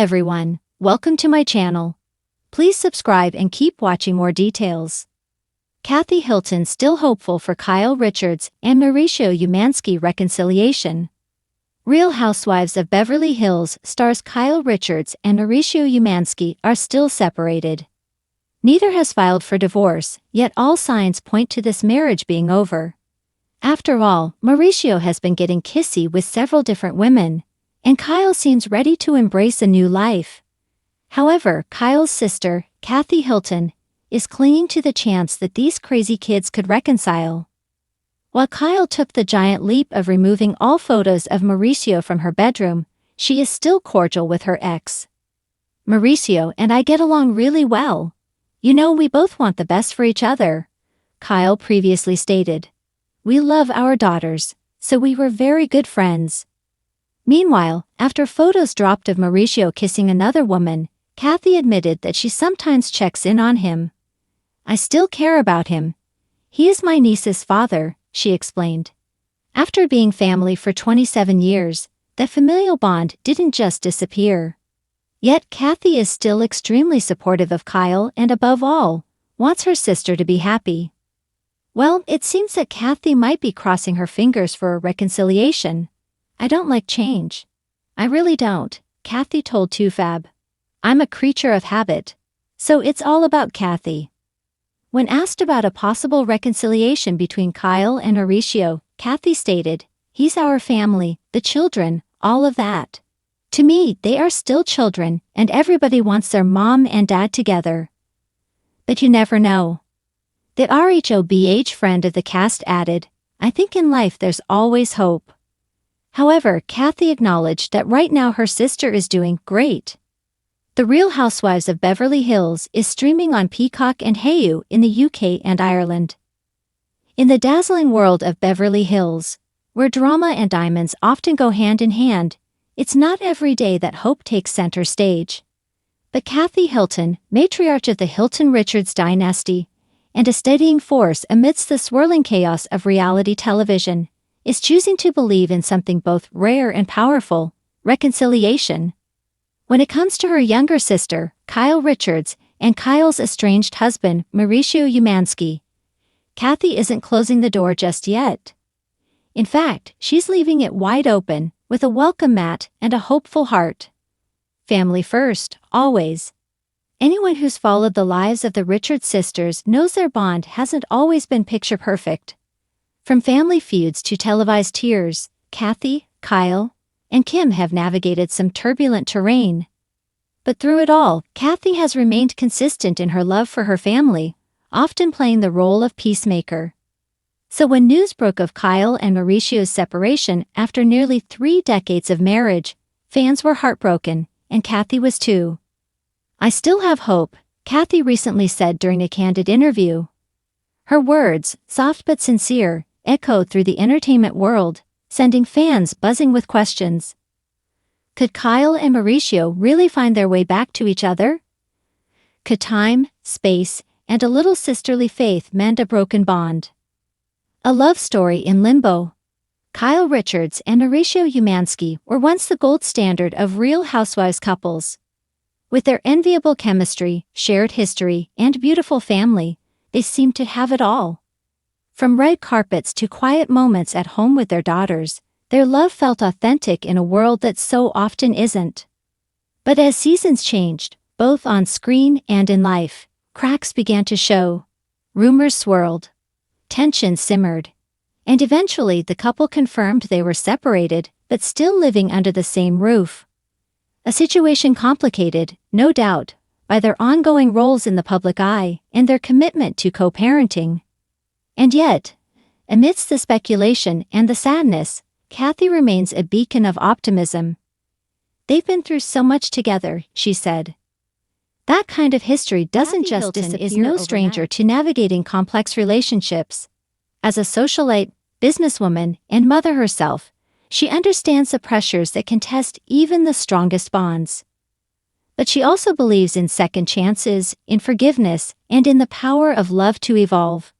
everyone, welcome to my channel. Please subscribe and keep watching more details. Kathy Hilton still hopeful for Kyle Richards and Mauricio Umansky reconciliation. Real Housewives of Beverly Hills stars Kyle Richards and Mauricio Umansky are still separated. Neither has filed for divorce, yet all signs point to this marriage being over. After all, Mauricio has been getting kissy with several different women, and Kyle seems ready to embrace a new life. However, Kyle's sister, Kathy Hilton, is clinging to the chance that these crazy kids could reconcile. While Kyle took the giant leap of removing all photos of Mauricio from her bedroom, she is still cordial with her ex. "Mauricio and I get along really well. You know, we both want the best for each other," Kyle previously stated. "We love our daughters, so we were very good friends." Meanwhile, after photos dropped of Mauricio kissing another woman, Kathy admitted that she sometimes checks in on him. "I still care about him. He is my niece's father," she explained. After being family for 27 years, the familial bond didn't just disappear. Yet Kathy is still extremely supportive of Kyle and above all, wants her sister to be happy. Well, it seems that Kathy might be crossing her fingers for a reconciliation. "I don't like change. I really don't," Kathy told 2Fab. "I'm a creature of habit. So it's all about Kathy." When asked about a possible reconciliation between Kyle and Mauricio, Kathy stated, "He's our family, the children, all of that. To me, they are still children, and everybody wants their mom and dad together. But you never know." The RHOBH friend of the cast added, "I think in life there's always hope." However, Kathy acknowledged that right now her sister is doing great. The Real Housewives of Beverly Hills is streaming on Peacock and Hayu in the UK and Ireland. In the dazzling world of Beverly Hills, where drama and diamonds often go hand in hand, it's not every day that hope takes center stage. But Kathy Hilton, matriarch of the Hilton Richards dynasty, and a steadying force amidst the swirling chaos of reality television, is choosing to believe in something both rare and powerful: reconciliation. When it comes to her younger sister, Kyle Richards, and Kyle's estranged husband, Mauricio Umansky, Kathy isn't closing the door just yet. In fact, she's leaving it wide open, with a welcome mat and a hopeful heart. Family first, always. Anyone who's followed the lives of the Richards sisters knows their bond hasn't always been picture perfect. From family feuds to televised tears, Kathy, Kyle, and Kim have navigated some turbulent terrain. But through it all, Kathy has remained consistent in her love for her family, often playing the role of peacemaker. So when news broke of Kyle and Mauricio's separation after nearly 3 decades of marriage, fans were heartbroken, and Kathy was too. "I still have hope," Kathy recently said during a candid interview. Her words, soft but sincere, echoed through the entertainment world, sending fans buzzing with questions. Could Kyle and Mauricio really find their way back to each other? Could time, space, and a little sisterly faith mend a broken bond? A love story in limbo. Kyle Richards and Mauricio Umansky were once the gold standard of Real Housewives couples. With their enviable chemistry, shared history, and beautiful family, they seemed to have it all. From red carpets to quiet moments at home with their daughters, their love felt authentic in a world that so often isn't. But as seasons changed, both on screen and in life, cracks began to show. Rumors swirled. Tension simmered. And eventually the couple confirmed they were separated, but still living under the same roof. A situation complicated, no doubt, by their ongoing roles in the public eye and their commitment to co-parenting. And yet, amidst the speculation and the sadness, Kathy remains a beacon of optimism. "They've been through so much together," she said. That kind of history doesn't just disappear overnight. Is no stranger to navigating complex relationships. As a socialite, businesswoman, and mother herself, she understands the pressures that can test even the strongest bonds. But she also believes in second chances, in forgiveness, and in the power of love to evolve.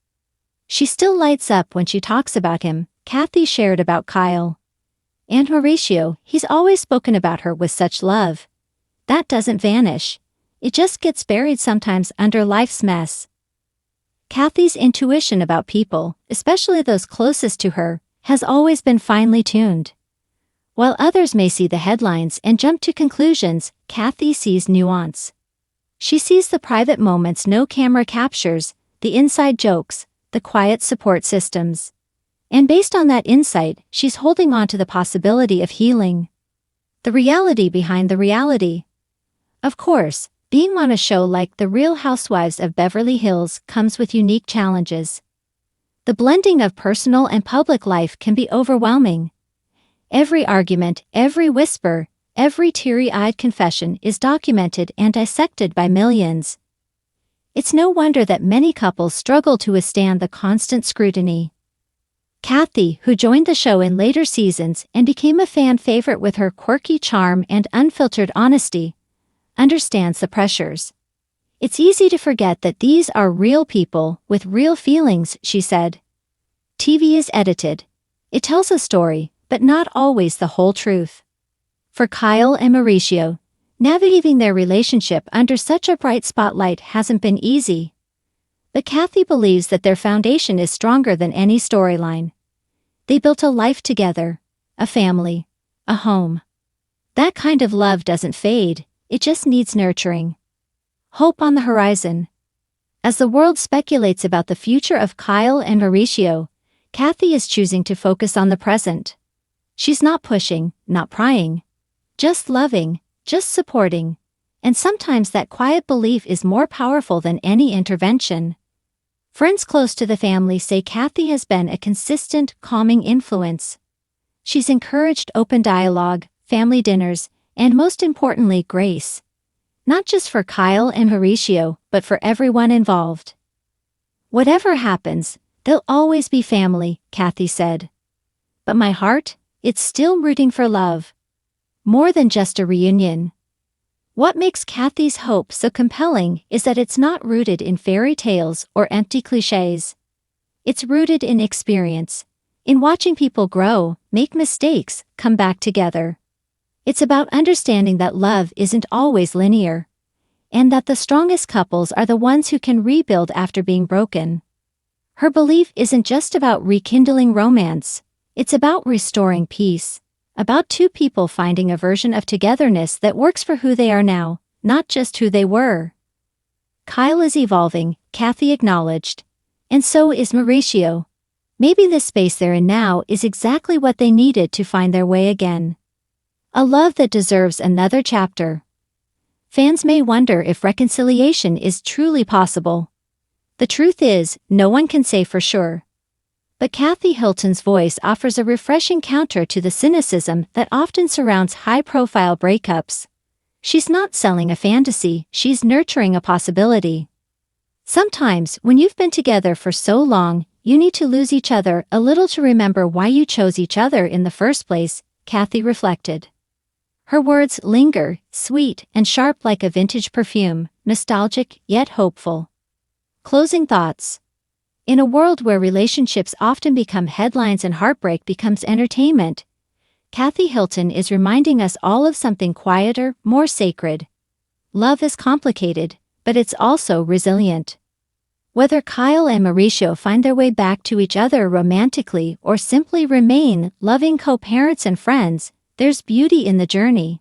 She still lights up when she talks about him, Kathy shared about Kyle. And Mauricio, he's always spoken about her with such love. that doesn't vanish. It just gets buried sometimes under life's mess. Kathy's intuition about people, especially those closest to her, has always been finely tuned. While others may see the headlines and jump to conclusions, Kathy sees nuance. She sees the private moments no camera captures, the inside jokes, the quiet support systems. And based on that insight, she's holding on to the possibility of healing. The reality behind the reality. Of course, being on a show like The Real Housewives of Beverly Hills comes with unique challenges. The blending of personal and public life can be overwhelming. Every argument, every whisper, every teary-eyed confession is documented and dissected by millions. It's no wonder that many couples struggle to withstand the constant scrutiny. Kathy, who joined the show in later seasons and became a fan favorite with her quirky charm and unfiltered honesty, understands the pressures. It's easy to forget that these are real people with real feelings, she said. TV is edited. It tells a story, but not always the whole truth. For Kyle and Mauricio, navigating their relationship under such a bright spotlight hasn't been easy. But Kathy believes that their foundation is stronger than any storyline. They built a life together, a family, a home. That kind of love doesn't fade, it just needs nurturing. Hope on the horizon. As the world speculates about the future of Kyle and Mauricio, Kathy is choosing to focus on the present. She's not pushing, not prying. Just loving, just supporting. And sometimes that quiet belief is more powerful than any intervention. Friends close to the family say Kathy has been a consistent, calming influence. She's encouraged open dialogue, family dinners, and most importantly, grace. Not just for Kyle and Mauricio, but for everyone involved. Whatever happens, they'll always be family, Kathy said. But my heart, it's still rooting for love. More than just a reunion. What makes Kathy's hope so compelling is that it's not rooted in fairy tales or empty cliches. It's rooted in experience, in watching people grow, make mistakes, come back together. It's about understanding that love isn't always linear, and that the strongest couples are the ones who can rebuild after being broken. Her belief isn't just about rekindling romance, it's about restoring peace, about two people finding a version of togetherness that works for who they are now, not just who they were. Kyle is evolving, Kathy acknowledged, and so is Mauricio. Maybe the space they're in now is exactly what they needed to find their way again. A love that deserves another chapter. Fans may wonder if reconciliation is truly possible. The truth is, no one can say for sure. But Kathy Hilton's voice offers a refreshing counter to the cynicism that often surrounds high-profile breakups. She's not selling a fantasy, she's nurturing a possibility. Sometimes, when you've been together for so long, you need to lose each other a little to remember why you chose each other in the first place, Kathy reflected. Her words linger, sweet and sharp like a vintage perfume, nostalgic yet hopeful. Closing thoughts. In a world where relationships often become headlines and heartbreak becomes entertainment, Kathy Hilton is reminding us all of something quieter, more sacred. Love is complicated, but it's also resilient. Whether Kyle and Mauricio find their way back to each other romantically or simply remain loving co-parents and friends, there's beauty in the journey.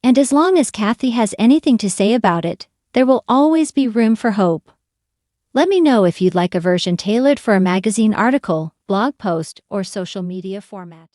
And as long as Kathy has anything to say about it, there will always be room for hope. Let me know if you'd like a version tailored for a magazine article, blog post, or social media format.